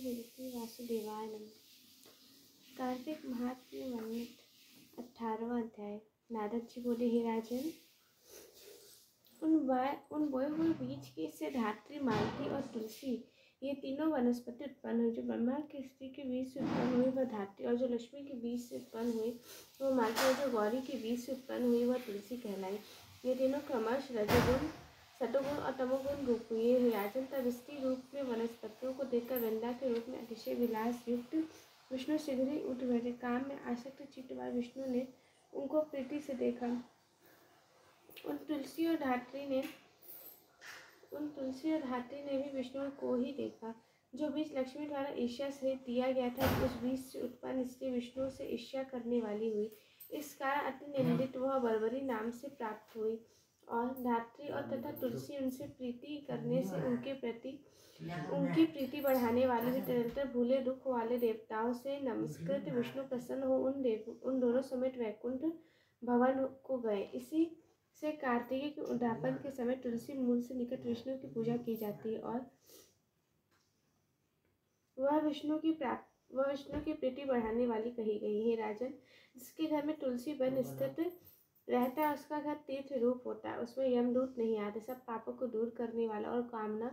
भगवते वासुदेवाय नमः। कार्तिक महात्म्य वर्णित 18वां अध्याय। नारद जी बोले, हे राजन, उन बोए हुए बीज के से धात्री, मालती और तुलसी ये तीनों वनस्पति उत्पन्न हुई। जो ब्रह्मा की स्त्री के बीज से उत्पन्न हुई वह धात्री, और जो लक्ष्मी के बीज से उत्पन्न हुई वह मालती, और जो गौरी के बीज से उत्पन्न हुई वह तुलसी कहलाई। ये तीनों क्रमशः रजोगुण, सतोगुण और तमोगुण रूप हुई है। राजन, तब स्त्री रूप में वनस्पतियों को देखकर वृंदा के रूप में अतिशय विलास युक्त विष्णु शीघ्र ही उठ बैठे। काम में आसक्त चित्त वाले विष्णु ने उनको प्रीति से देखा। उन तुलसी और धात्री ने भी विष्णु को ही देखा। जो बीज लक्ष्मी द्वारा ईर्ष्या सहित दिया गया था, उस बीज से उत्पन्न स्त्री विष्णु से ईर्ष्या करने वाली हुई। इस कारण अति निंदित वह बर्बरी नाम से प्राप्त हुई। और धात्री और तथा तुलसी उनसे प्रीति करने से उनकी प्रीति बढ़ाने वाले भी निरंतर भूले दुख वाले देवताओं से नमस्कृत विष्णु प्रसन्न हो उन दोनों समेत वैकुंठ भवन को गए। इसी से कार्तिकेय के उद्यापन के समय तुलसी मूल से निकट विष्णु की पूजा की जाती है, और वह विष्णु की प्रीति बढ़ाने वाली कही गई है। राजन, जिसके घर में तुलसी वन स्थित रहता है उसका घर तीर्थ रूप होता है। उसमें यमदूत नहीं आते। सब पापों को दूर करने वाला और कामना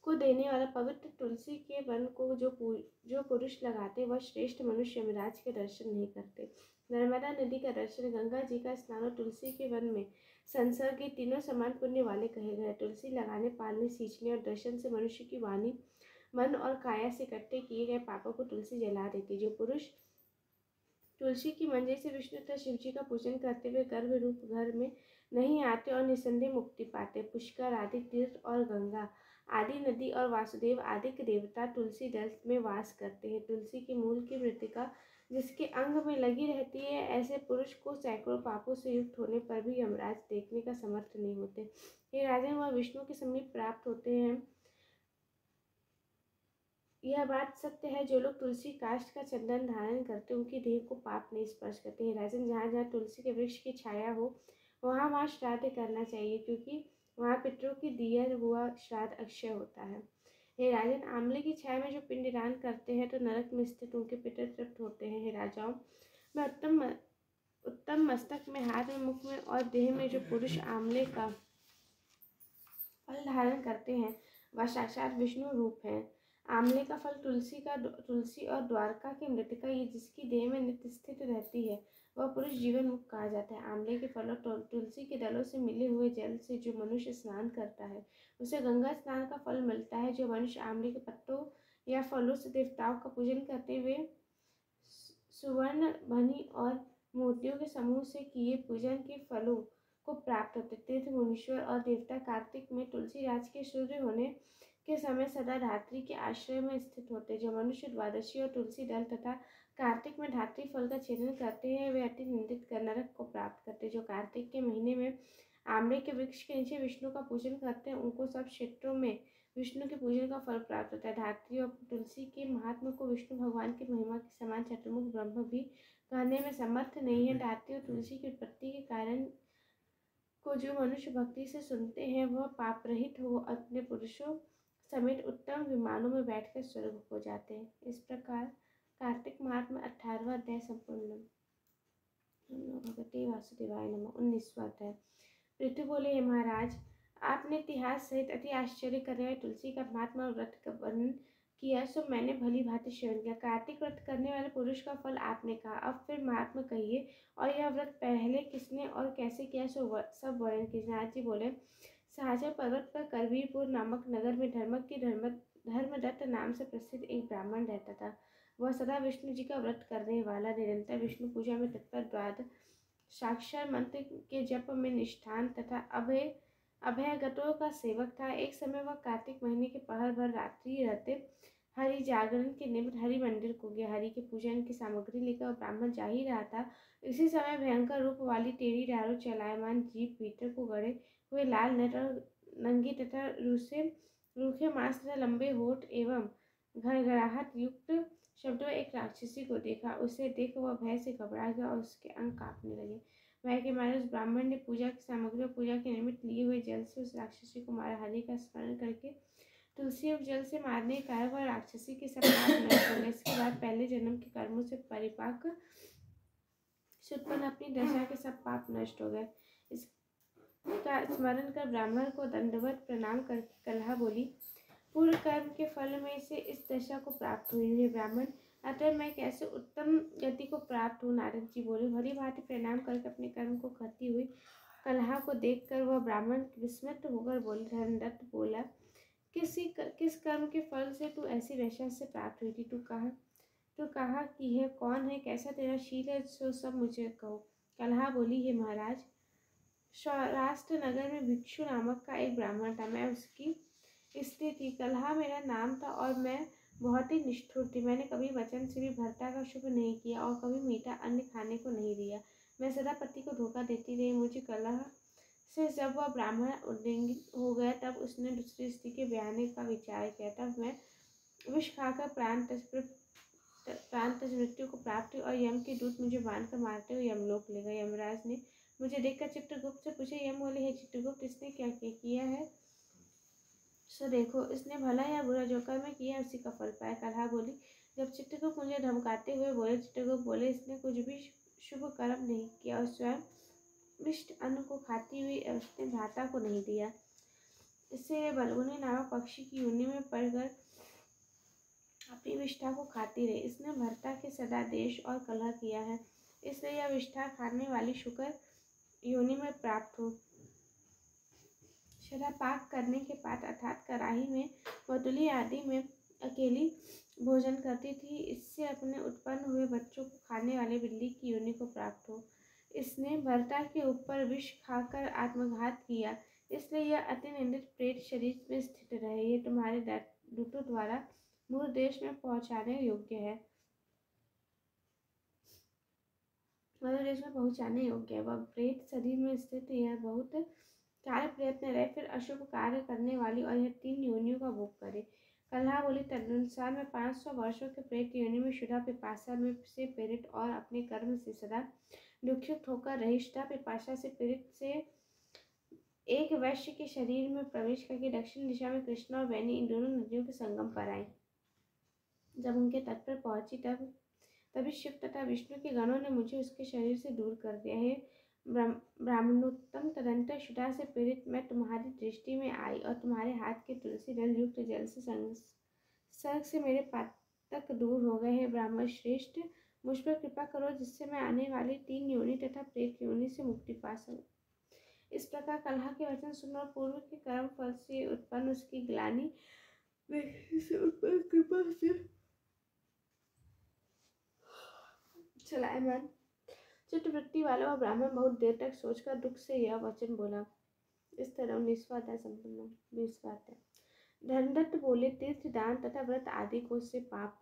को देने वाला पवित्र तुलसी के वन को जो पुरुष लगाते वह श्रेष्ठ मनुष्य यमराज के दर्शन नहीं करते। नर्मदा नदी का दर्शन, गंगा जी का स्नान और तुलसी के वन में संसर्ग, ये तीनों समान पुण्य वाले कहे गए। तुलसी लगाने, पालने, सींचने और दर्शन से मनुष्य की वाणी, मन और काया से इकट्ठे किए गए पापों को तुलसी जला देती। जो पुरुष तुलसी की मंजरी से विष्णु तथा शिव जी का पूजन करते हुए गर्भ रूप घर में नहीं आते और निसंदेह मुक्ति पाते। पुष्कर आदि तीर्थ और गंगा आदि नदी और वासुदेव आदि के देवता तुलसी दल में वास करते हैं। तुलसी के मूल की मृतिका जिसके अंग में लगी रहती है, ऐसे पुरुष को सैकड़ों पापों से युक्त होने पर भी यमराज देखने का समर्थ नहीं होते। ये राजन, वह विष्णु के समीप प्राप्त होते हैं। यह बात सत्य है। जो लोग तुलसी काष्ठ का चंदन धारण करते उनकी देह को पाप नहीं स्पर्श करते हैं। राजन, जहाँ जहाँ तुलसी के वृक्ष की छाया हो वहाँ श्राद्ध करना चाहिए, क्योंकि वहाँ पितरों की दिया हुआ श्राद्ध अक्षय होता है। हे राजन, आंवले की छाया में जो पिंडदान करते हैं तो नरक में स्थित उनके पितर तृप्त होते हैं। हे राजाओं, मैं उत्तम मस्तक में, हाथ में, मुख में और देह में जो पुरुष आंवले का फल धारण करते हैं वह साक्षात विष्णु रूप है। आंवले का फल तुलसी और द्वारका की मृतिका, ये जिसकी देह में नित्य स्थित रहती है वह पुरुष जीवन मुक्त कहा जाता है। आंवले के फल और तुलसी के दलों से मिले हुए जल से जो मनुष्य स्नान करता है उसे गंगा स्नान का फल मिलता है। जो मनुष्य आंवले के पत्तों या फलों से देवताओं का पूजन करते हुए सुवर्ण, मणि और मोतियों के समूह से किए पूजन के फलों को प्राप्त होते। तीर्थ, मुनीश्वर और देवता कार्तिक में तुलसी राज के सूर्य होने के समय सदा धात्री के आश्रय में स्थित होते। जो मनुष्य द्वादशी और तुलसी दल तथा कार्तिक में धात्री फल का छेदन करते हैं वे अति निंदित नरक को प्राप्त करते। जो कार्तिक के महीने में आंवले के वृक्ष के नीचे विष्णु का पूजन करते हैं उनको सब क्षेत्रों में विष्णु के पूजन का फल प्राप्त होता है। धात्री और तुलसी के महात्मा को विष्णु भगवान की महिमा के समान चतुर्मुख ब्रह्म भी कहने में समर्थ नहीं है। धात्री और तुलसी की उत्पत्ति के कारण को जो मनुष्य भक्ति से सुनते हैं वह पाप रहित हो अपने पुरुषों समेत उत्तम विमानों में बैठकर स्वर्ग हो जाते हैं। इस प्रकार कार्तिक महात्म्य 18वां अध्याय संपूर्ण। भगवते वासुदेवाय नमः। 19वां अध्याय। पृथु बोले, हे महाराज, आपने इतिहास सहित अति आश्चर्य करने वाले तुलसी का महात्मा और व्रत का वर्णन किया, सो मैंने भली भांति श्रवण किया। कार्तिक व्रत करने वाले पुरुष का फल आपने कहा, अब फिर महात्मा कहिए, और यह व्रत पहले किसने और कैसे किया सो सब वर्णन कीजिए। नारद जी बोले, साहचर पर्वत पर करवीरपुर नामक नगर में धर्मदत्त नाम से प्रसिद्ध एक ब्राह्मण रहता था। वह सदा विष्णु जी का व्रत करने वाला, निरंतर विष्णु पूजा में तत्पर, द्वादशाक्षर मंत्र के जप में निष्ठान तथा अभयगतों का सेवक था। एक समय वह कार्तिक महीने के पहर भर रात्रि रहते हरि जागरण के निमित्त हरि मंदिर को गया। हरि के पूजन की सामग्री लेकर वह ब्राह्मण जा ही रहा था। इसी समय भयंकर रूप वाली टेढ़ी डालों चलायमान जीभ, भीतर को गड़े हुए लाल नट और नंगी तथा रूखे मांस तथा लंबे होठ एवं घड़घड़ाहट युक्त शब्दों एक राक्षसी को देखा। उसे देख वह भय से घबरा गया और उसके अंग कांपने लगे। भय के मारे उस ब्राह्मण ने पूजा की सामग्री और पूजा के निमित्त लिए हुए जल से उस राक्षसी को मारा। हरि का स्मरण करके तुलसी और जल से मारने के कारण वह राक्षसी के सब पाप नष्ट हो गए। इसके बाद पहले जन्म के कर्मों से परिपाक से उत्पन्न अपनी दशा के सब पाप नष्ट हो गए। इसका स्मरण कर ब्राह्मण को दंडवत प्रणाम करके कलहा बोली, पूर्व कर्म के फल में से इस दशा को प्राप्त हुई है ब्राह्मण, अतः मैं कैसे उत्तम गति को प्राप्त हूँ। नारद जी बोले, भली भांति प्रणाम करके अपने कर्म को करती हुई कलहा को देखकर वह ब्राह्मण विस्मित होकर बोले, धर्मदत्त बोला, किस कर्म के फल से तू ऐसी दशा से प्राप्त हुई थी? तू कहा की है, कौन है, कैसा तेरा शील है, सो सब मुझे कहो। कलहा बोली, हे महाराज, सौराष्ट्र नगर में भिक्षु नामक का एक ब्राह्मण था। मैं उसकी स्त्री थी। कलहा मेरा नाम था और मैं बहुत ही निष्ठुर थी। मैंने कभी वचन से भी भर्ता का शुभ नहीं किया और कभी मीठा अन्न खाने को नहीं दिया। मैं सदा पति को धोखा देती रही। मुझे कलह से जब वह ब्राह्मण उद्विग्न हो गया तब उसने दूसरी स्त्री के ब्याहने का विचार किया। तब मैं विष खाकर प्राण तज मृत्यु को प्राप्त हुई और यम के दूत मुझे बांधकर मारते हुए यमलोक ले गए। यमराज ने मुझे देखकर चित्रगुप्त से पूछा। यम बोले, हे चित्रगुप्त, इसने क्या किया है सो देखो, इसने भला या बुरा जो कर्म किया उसी का फल पाया। कलहा बोली, जब चित्रगुप्त मुझे धमकाते हुए बोले, चित्रगुप्त बोले, इसने कुछ भी शुभ कर्म नहीं किया और स्वयं विष्ट अन्न को खाती हुई उसने भ्राता को नहीं दिया। इससे बलगुनी नामक पक्षी की योनि में पड़कर अपनी विष्ठा को खाती रही। इसने भर्ता के सदा देश और कलह किया है, इसलिए यह विष्ठा खाने वाली शुकर योनि में प्राप्त हो। शरा पाक करने के बाद अर्थात कराही में मधुली आदि में अकेली भोजन करती थी। इससे अपने उत्पन्न हुए बच्चों को खाने वाले बिल्ली की योनि को प्राप्त हो। इसने भर्ता के ऊपर विष खाकर आत्मघात किया, इसलिए यह अति निंदित प्रेत शरीर में स्थित रहे। ये तुम्हारे दूतों द्वारा मूल देश में पहुंचाने योग्य है। मूल देश में पहुंचाने योग्य है। वह प्रेत शरीर में स्थित यह बहुत कार्य प्रयत्न रहे, फिर अशुभ कार्य करने वाली और यह 3 योनियों का भोग करे। कलहा बोली, तदनुसार मैं 500 वर्षों के प्रेत योनि में शुदा पिपासा में से पीड़ित और अपने कर्म से सदा दुखित होकर रही। शुदा पिपासा से पीड़ित से एक वैश्य के शरीर में प्रवेश करके दक्षिण दिशा में कृष्णा और बैनी इन दोनों नदियों के संगम पर आई। जब उनके तट पर पहुंची तभी शिव तथा विष्णु के गणों ने मुझे उसके शरीर से दूर कर दिया है। ब्राह्मणोत्तम, तदंतर शुदा से पीड़ित मैं तुम्हारी दृष्टि में आई और तुम्हारे हाथ के तुलसी दल युक्त जल से संग से मेरे पातक दूर हो गए हैं। ब्राह्मण श्रेष्ठ, मुझ पर कृपा करो जिससे मैं आने वाली 3 योनि तथा प्रेत योनि से मुक्ति पा सकूं। इस प्रकार कलहा के वचन सुनकर पूर्व के कर्म फल से उत्पन्न उसकी ग्लानि से उत्पन्न कृपा से चलायमान चित्तवृत्ति वाला वह ब्राह्मण बहुत देर तक सोचकर दुख से यह वचन बोला। इस तरह 19वां अध्याय संपन्न। 20वां अध्याय। धर्मदत्त बोले, तीर्थ दान तथा व्रत आदि को से पाप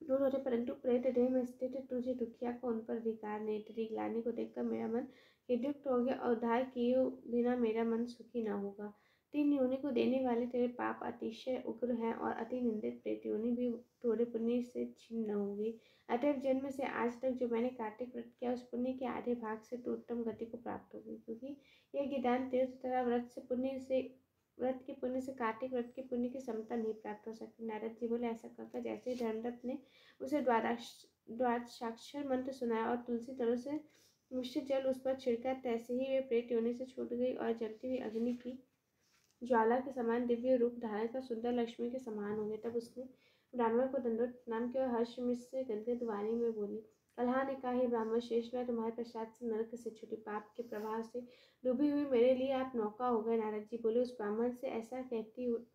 दूर होते, परंतु प्रेत देह में स्थित तुझे दुखिया को उन पर अधिकार नहीं। तेरी ग्लानि को देखकर मेरा मन युक्त हो गया और उद्धार किए बिना मेरा मन सुखी न होगा। 3 योनि को देने वाले तेरे पाप अतिशय उग्र हैं और अति निंदित प्रेत योनि भी थोड़े पुण्य से छीन न होगी। अतएव जन्म से आज तक जो मैंने कार्तिक व्रत किया उस पुण्य के आधे भाग से तो उत्तम गति को प्राप्त होगी, क्योंकि यह ज्ञान तीर्थ तथा व्रत के पुण्य से कार्तिक व्रत के पुण्य की समता नहीं प्राप्त हो सकती। नारद जी बोले, ऐसा कहकर जैसे धर्मदत्त ने उसे द्वादशाक्षर मंत्र सुनाया और तुलसी दलों से मिश्रित जल उस पर छिड़का, तैसे ही वे प्रेत योनि से छूट गई और जलती हुई अग्नि की ज्वाला के समान दिव्य रूप धारण कर सुंदर लक्ष्मी के समान हो गए। तब उसने ब्राह्मण को दंडवत प्रणाम किया और हर्ष से गदगद वाणी में बोली। कलहा ने कहा, हे ब्राह्मण श्रेष्ठ, मैं तुम्हारे प्रसाद से नरक से छूटी, पाप के प्रवाह से डूबी हुई मेरे लिए आप नौका हो गए। नारद जी बोले, उस ब्राह्मण से ऐसा कहती हूँ।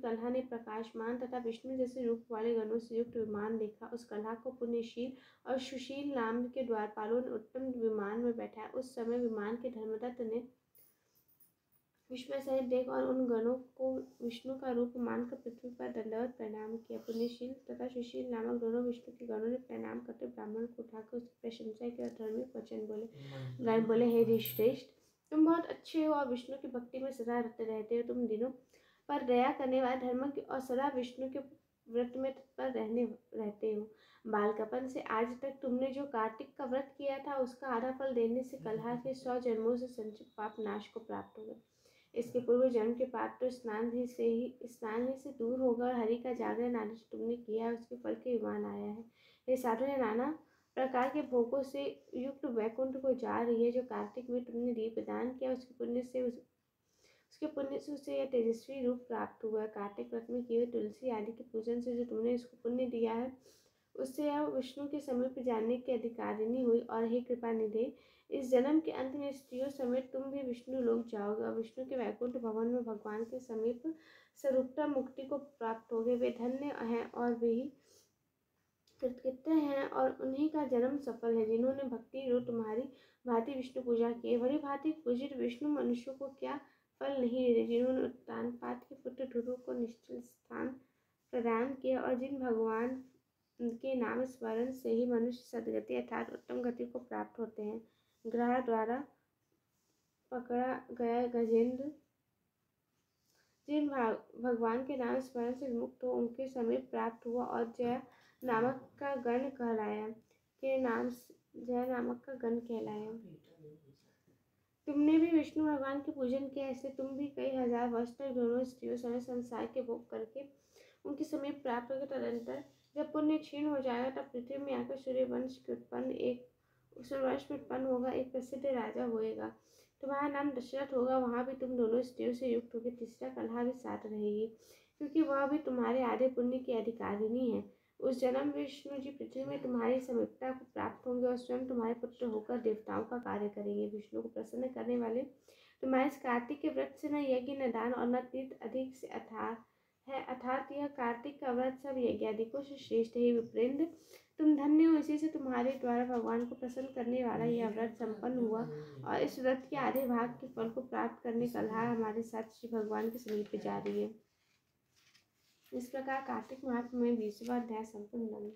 कलहा ने प्रकाशमान तथा विष्णु जैसे रूप वाले गणों से युक्त विमान देखा। उस कलहा को पुण्यशील और सुशील नाम के द्वारपालों ने उत्तम विमान में बैठाया। उस समय विमान के धर्मदत्त ने विस्मय सहित देख और उन गणों को विष्णु का रूप मानकर पृथ्वी पर दंडवत प्रणाम किया। पुण्यशील तथा सुशील नामक दोनों विष्णु के गणों ने प्रणाम करते ब्राह्मण को उठाकर उसकी प्रशंसा की और धार्मिक वचन बोले, हे ऋषिश्रेष्ठ, तुम बहुत अच्छे हो और विष्णु की भक्ति में सदा रत रहते हो। तुम दिनों पर दया करने वाले, धर्म की और सदा विष्णु के व्रत में तत्पर रहते हो। बालकपन से आज तक तुमने जो कार्तिक का व्रत किया था उसका आधा फल देने से कलहा के 100 जन्मों से संचित पाप नाश को प्राप्त हो गए। इसके पूर्व जन्म के पाप तो स्नान ही से दूर होगा। हरि का जागरण आदि जो तुमने किया है उसके फल के विमान आया है। ये साधु ने नाना प्रकार के भोगों से युक्त वैकुंठ को जा रही है। जो कार्तिक में तुमने दीपदान किया उसके पुण्य से उसे यह तेजस्वी रूप प्राप्त हुआ। कार्तिक व्रत में किए हुए तुलसी आदि के पूजन से जो तुमने इसको पुण्य दिया है उससे यह विष्णु के समीप जाने की अधिकारिणी हुई। और हे कृपा निधे, इस जन्म के अंत में स्त्रियों समेत तुम भी विष्णु लोक जाओगे और विष्णु के वैकुंठ भवन में भगवान के समीप स्वरूपता मुक्ति को प्राप्त होगे। वे धन्य हैं और वे ही कृतकृत्य हैं और उन्हीं का जन्म सफल है जिन्होंने भक्ति रूप तुम्हारी भांति विष्णु पूजा की। बड़ी भांति पूजित विष्णु मनुष्यों को क्या फल नहीं देते, जिन्होंने उत्तानपाद के पुत्र ध्रुव को निश्चल स्थान प्रदान किया और जिन भगवान के नाम स्मरण से ही मनुष्य सदगति अर्थात उत्तम गति को प्राप्त होते हैं। ग्रह द्वारा पकड़ा गया गजेंद्र जिन भगवान के नाम स्मरण से मुक्त हो उनके समीप प्राप्त हुआ और जय नामक का गण कहलाया तुमने भी विष्णु भगवान के पूजन किया, इसलिए तुम भी कई हजार वर्ष तक दोनों स्त्रियों समेत संसार के भोग करके उनके समीप प्राप्त होगा। तदंतर जब पुण्य क्षीण हो जाएगा तब पृथ्वी में आकर सूर्यवंश में उत्पन्न होगा एक प्रसिद्ध राजा होएगा। तुम्हारा नाम दशरथ होगा। वहाँ भी तुम दोनों स्त्रियों से युक्त होगी। तीसरा कलहा भी साथ रहेगी क्योंकि वह भी तुम्हारे आधे पुण्य की अधिकारिणी है। उस जन्म विष्णु जी पृथ्वी में तुम्हारी समीपता को प्राप्त होंगे और स्वयं तुम्हारे पुत्र होकर देवताओं का कार्य करेंगे। विष्णु को प्रसन्न करने वाले तुम्हारे इस कार्तिक के व्रत से न यज्ञ न दान और न तीर्थ अधिक से अर्थात यह कार्तिक का व्रत सब यज्ञादिकों से श्रेष्ठ है। विप्रेंद्र, तुम धन्य हो, इसी से तुम्हारे द्वारा भगवान को प्रसन्न करने वाला यह व्रत संपन्न हुआ और इस व्रत के आधे भाग के फल को प्राप्त करने कलहा हमारे साथ श्री भगवान के समीप जा रही है। इस प्रकार कार्तिक महात्म्य में 20वां अध्याय संपूर्ण।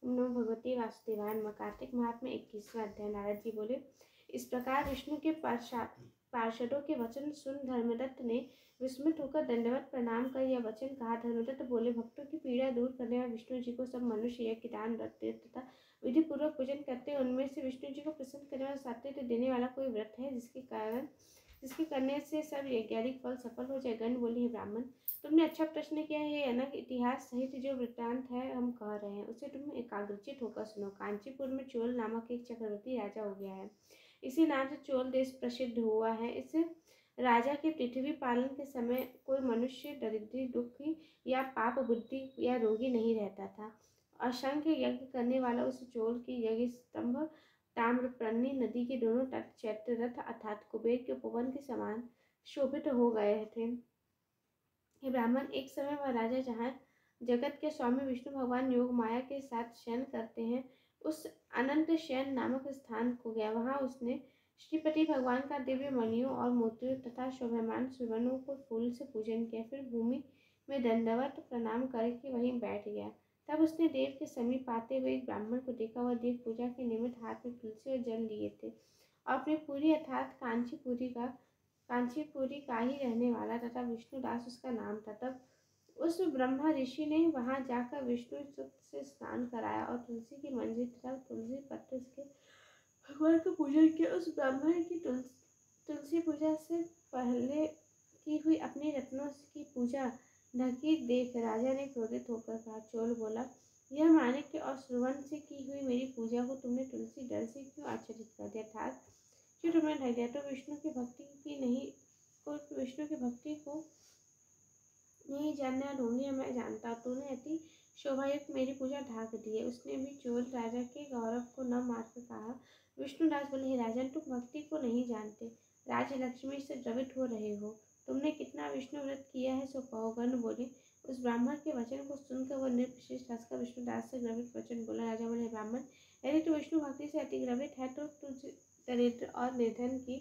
नमो भगवती वासुदेवाय नमः। कार्तिक महात्म्य 21वां अध्याय। नारद जी बोले, इस प्रकार विष्णु के पार्षदों के वचन सुन धर्मदत्त ने विस्मित होकर दंडवत प्रणाम कर यह वचन कहा। धर्मदत्त बोले, भक्तों की पीड़ा दूर करने वाले विष्णु जी को सब मनुष्य यज्ञ दान व्रत तीर्थ तथा विधि पूर्वक पूजन करते हैं। उनमें से विष्णु जी को प्रसन्न करने वाला सात्विक देने वाला कोई व्रत है जिसके करने से सब यज्ञादिक फल सफल हो जाए। गण बोले, हे ब्राह्मण, तुमने अच्छा प्रश्न किया है। यह अनक इतिहास सहित जो वृत्तांत है हम कह रहे हैं उसे तुम एकाग्रचित होकर सुनो। कांचीपुर में चोल नामक एक चक्रवर्ती राजा हो गया है। इसी नाम से चोल देश प्रसिद्ध हुआ है। इस राजा के पृथ्वी पालन के समय कोई मनुष्य दरिद्री दुखी या पाप बुद्धि या रोगी नहीं रहता था। असंख्य यज्ञ करने वाला उस चोल की यज्ञ स्तंभ ताम्रपर्णी नदी के दोनों तट चैत्र रथ अर्थात कुबेर के उपवन के समान शोभित हो गए थे। हे ब्राह्मण, एक समय वह राजा जहाँ जगत के स्वामी विष्णु भगवान योग माया के साथ शयन करते हैं उस अनंत शयन नामक स्थान को गया। वहाँ उसने श्रीपति भगवान का दिव्य मणियों और मोतियों तथा शोभायमान सुवर्णों को फूल से पूजन किया। फिर भूमि में दंडवत प्रणाम करके वहीं बैठ गया। तब उसने देव के समीप आते हुए एक ब्राह्मण को देखा। वह देव पूजा के निमित्त हाथ में तुलसी और जल लिए थे और अपनी पूरी अर्थात कांचीपुरी का ही रहने वाला तथा विष्णुदास उसका नाम था। तब उस ब्रह्मा ऋषि ने वहां जाकर विष्णु सूक्त से स्नान कराया और तुलसी की मंजरी तथा तुलसी पत्र के भगवान का पूजन किया। उस ब्राह्मण की तुलसी पूजा से पहले की हुई अपनी रत्नों की पूजा ढकी देख राजा ने क्रोधित होकर कहा। चोल बोला, यह माणिक्य और सुवर्ण से की हुई मेरी पूजा को तुमने तुलसी दल से क्यों आच्छादित कर दिया, अर्थात क्यों तुमने ढक दिया? तो विष्णु की भक्ति को नहीं जानने वाला ढोंगी मैं जानता। तूने अति शोभायुक्त मेरी पूजा ढाक दी है। उसने भी चोल राजा के गौरव को न मारकर कहा। विष्णुदास बोले, हे राजन, तुम भक्ति को नहीं जानते, राजलक्ष्मी से द्रवित हो रहे हो। तुमने कितना विष्णु व्रत किया है सो कहो। गण बोले, उस ब्राह्मण के वचन को सुनकर वह निर्विशेष हंसकर विष्णुदास से द्रवित वचन बोला। राजा बोले, ब्राह्मण, यदि तू विष्णु भक्ति से अति द्रवित है तो तुझ दरिद्र और निर्धन की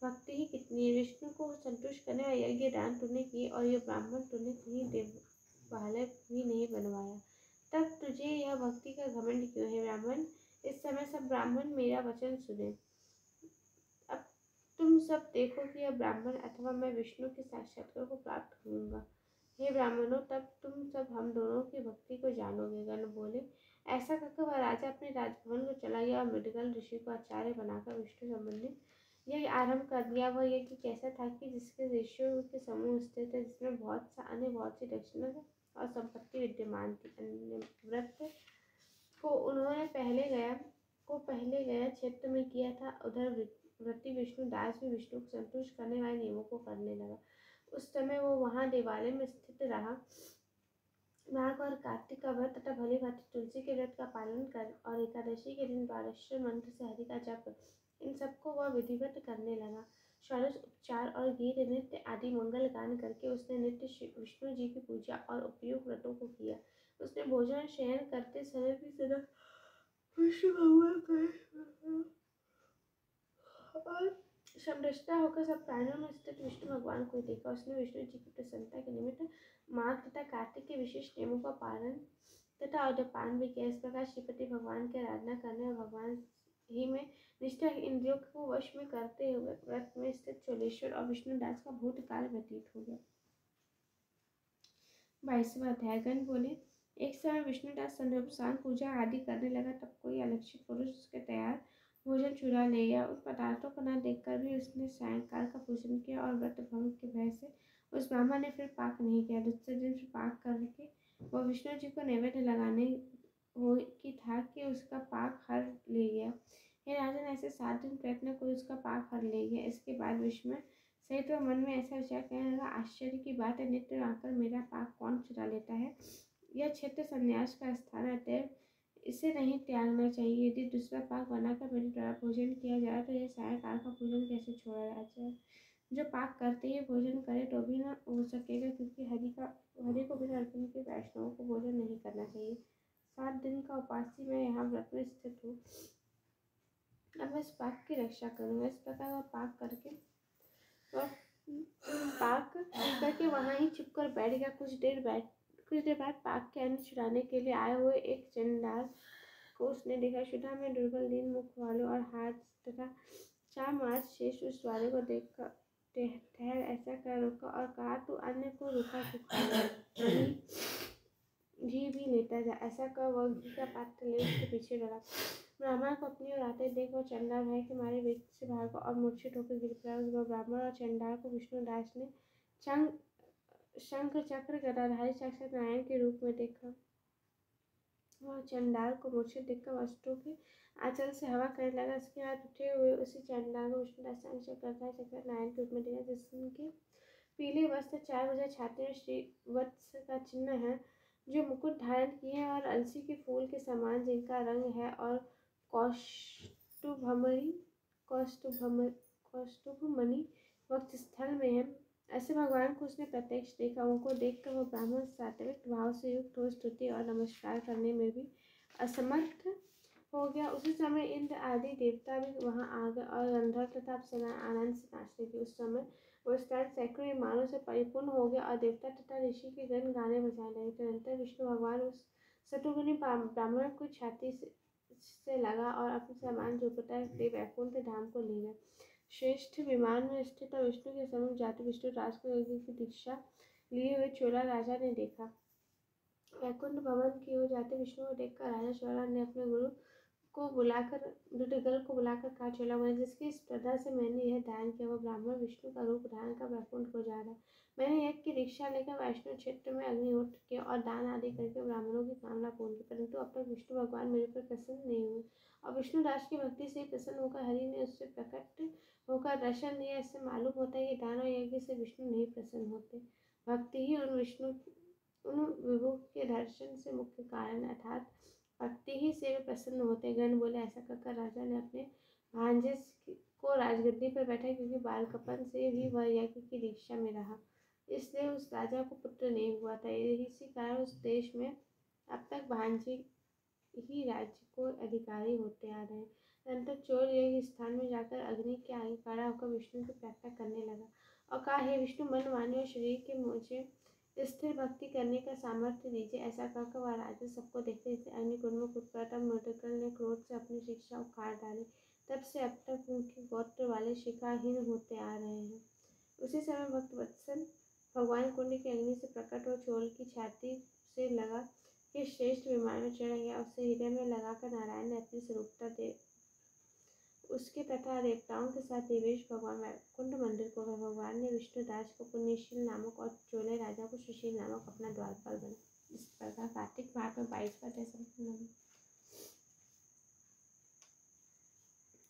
भक्ति ही कितनी है। विष्णु को संतुष्ट करने वाला यज्ञ दान तूने किए और यह ब्राह्मण तूने कहीं देवालय भी नहीं बनवाया, तब तुझे यह भक्ति का घमंड क्यों है? ब्राह्मण, इस समय सब ब्राह्मण मेरा वचन सुने। अब तुम सब देखो कि यह ब्राह्मण अथवा मैं विष्णु के साक्षात्कार को प्राप्त करूंगा। हे ब्राह्मणों, तब तुम सब हम दोनों की भक्ति को जानोगे। गण बोले, ऐसा कहकर वह राजा अपने राजभवन को चला गया और मृदगल ऋषि को आचार्य बनाकर विष्णु संबंधी यह आरंभ कर दिया। वह यज्ञ कैसा था कि जिसके ऋषियों के समूह स्थित थे, जिसमें बहुत सी दक्षिणा और संपत्ति विद्यमान थी। अन्य व्रत को उन्होंने पहले गया क्षेत्र में किया था। उधर व्रती विष्णु दास भी विष्णु को संतुष्ट करने वाले नियमों को करने लगा। उस समय वो वहां देवालय में स्थित रहा। माघ और कार्तिक का व्रत तथा भली भांति तुलसी के व्रत का पालन कर और एकादशी के दिन द्वादश मंत्र से हरि का जप, इन सबको वह विधिवत करने लगा। षोडश उपचार और गीत नृत्य आदि मंगल गान करके उसने नित्य विष्णु जी की पूजा और उपयुक्त व्रतों को किया। उसने भोजन शयन करते समय भी सदा विष्णु भगवान का और समदृष्टा होकर सब प्राणियों में स्थित विष्णु भगवान को देखा। उसने विष्णु जी की प्रसन्नता के निमित्त माघ तथा कार्तिक के विशेष नियमों का पालन तथा उद्यपान भी किया। इस प्रकार श्रीपति भगवान की आराधना करने और भगवान ही में निष्ठा इंद्रियों को वश में करते हुए व्रत में स्थित चोलेश्वर और विष्णुदास का भूतकाल व्यतीत हो गया। 22वां अध्याय। गण बोले, एक समय विष्णुदास संध्योपासन पूजा आदि करने लगा, तब कोई अलक्षित पुरुष उसके तैयार भोजन चुरा ले गया। उन पदार्थों को न देखकर भी उसने सायंकाल का भोजन किया और व्रत भंग के भय से उस ब्राह्मण ने फिर पाक नहीं किया। दूसरे दिन फिर पाक करके वह विष्णु जी को नैवेद्य लगाने हो कि था कि उसका पाक हर ले गया। हे राजन, ऐसे 7 दिन प्रयत्न कर उसका पाक हर ले गया। इसके बाद विष्णु सहित वह मन में ऐसा विचार कहने लगा, आश्चर्य की बात है, नित्य आकर मेरा पाक कौन चुरा लेता है। यह क्षेत्र संन्यास का स्थान है, अतएव इसे नहीं त्यागना चाहिए। यदि दूसरा पाक बनाकर मेरे द्वारा भोजन किया जाए तो यह सायंकाल का भोजन कैसे छोड़ा जाए। जो पाक करते ही भोजन करे तो भी न हो सकेगा, क्योंकि हरि को बिना अर्पण के वैष्णवों को भोजन नहीं करना चाहिए। 7 दिन का उपासी मैं यहाँ व्रत में स्थित हूँ, अब मैं इस पाक की रक्षा करूँगा। इस प्रकार वह पाक करके वहाँ ही चुपकर बैठ गया। कुछ देर बाद पाक के अन्न चुराने के लिए आए हुए एक चंडाल को उसने देखा। शुदा में दुर्बल दीन मुख वाले और हाथ तथा 4 मास शेष उस वाले को देखकर ठहर ऐसा कर रोका और कहा, तू अन्य को रुका घी भी लेता जा। ऐसा कर वह घी का पात्र ले उसके पीछे डरा। ब्राह्मण को अपनी ओर आते देख वह चंडाल भय के मारे वेग से भागा और मूर्छित होकर गिर पड़ा। उस ब्राह्मण और चंडाल को विष्णुदास ने शंख चक्र गदाधारी साक्षात नारायण के रूप में देखा। वह चंडाल को मूर्छित देखकर वस्त्रों के आंचल से हवा करने लगा। इसके बाद उठे हुए उसी चंडाल को विष्णुदास ने साक्षात नारायण के रूप में देखा, जिसके पीले वस्त्र 4 भुजा छाती में श्रीवत्स का चिन्ह है, जो मुकुट धारण किए हैं और अलसी के फूल के समान जिनका रंग है, और कौस्तुभमणि वक्षस्थल में है। ऐसे भगवान को उसने प्रत्यक्ष देखा। उनको देखकर वह ब्राह्मण सात्विक भाव से युक्त हो स्तुति और नमस्कार करने में भी असमर्थ हो गया। उसी समय इंद्र आदि देवता भी वहां आ गए और गंधर्व तथा अप्सराएं आनंद से नाचने लगी। उस समय वो स्थान सैकड़ों विमानों से परिपूर्ण हो गया और देवता तथा ऋषि के गण गाने बजाने लगे। तदनंतर विष्णु भगवान उस शत्रुघ्नि ब्राह्मण को छाती से लगा और अपने सामान जुटाकर वैकुंठ धाम को ले गया। श्रेष्ठ विमान में स्थित और विष्णु के सम्मुख जाते विष्णुदास को यज्ञ की दीक्षा लिए हुए चोला राजा ने देखा। वैकुंठ भवन की ओर जाते विष्णु को देखकर राजा चोला ने अपने गुरु को बुलाकर कहा, चोला मुझे जिसकी स्पर्धा से मैंने यह ध्यान किया, वह ब्राह्मण विष्णु का रूप धारण कर वैकुंठ को जा रहा है। मैंने यज्ञ की दीक्षा लेकर वैष्णव क्षेत्र में अग्निहोत्र किया और दान आदि करके ब्राह्मणों की कामना पूर्ण की, परंतु अब तक विष्णु भगवान मेरे पर प्रसन्न नहीं हुए। और विष्णुदास की भक्ति से प्रसन्न होकर हरि ने उससे प्रकट होकर दर्शन दिया। इससे मालूम होता है कि दान और यज्ञ से विष्णु नहीं प्रसन्न होते, भक्ति ही उन विभु के दर्शन से मुख्य कारण, अर्थात भक्ति ही से वे प्रसन्न होते। गण बोले, ऐसा कहकर राजा ने अपने भांजे को राजगद्दी पर बैठा, क्योंकि बालकपन से भी वह यज्ञ की दीक्षा में रहा, इसलिए उस राजा को पुत्र नहीं हुआ था। इसी कारण उस देश में अब तक भांजे ही राज्य को अधिकारी होते आ रहे हैं। अनंतर चोर यज्ञ स्थान में जाकर अग्नि के आगे खड़ा होकर विष्णु की प्रार्थना करने लगा और कहा, हे विष्णु, मन, वाणी और शरीर के मुझे स्थिर भक्ति करने का सामर्थ्य दीजिए। ऐसा कहकर वह राजा सबको देखते देखते अग्निकुंड में कूद पड़ा। तब मृदकल ने क्रोध से अपनी शिक्षा उखाड़ डाली। तब से अब तक उनके गोत्र वाले शिखाहीन होते आ रहे हैं। उसी समय भक्त वत्सल भगवान कुंड की अग्नि से प्रकट हो चोल की छाती से लगा के श्रेष्ठ विमान में चढ़ गया। उसे हृदय में लगाकर नारायण ने अपनी स्वरूपता उसके तथा देवताओं के साथ देवेश भगवान वैकुंठ मंदिर को गए। भगवान ने विष्णुदास को पुण्यशील नामक और चोले राजा को सुशील नामक अपना द्वारपाल बना। इस प्रकार कार्तिक माह में 22 अध्याय संपूर्ण।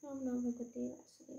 ओम नमो भगवते वासुदेवाय।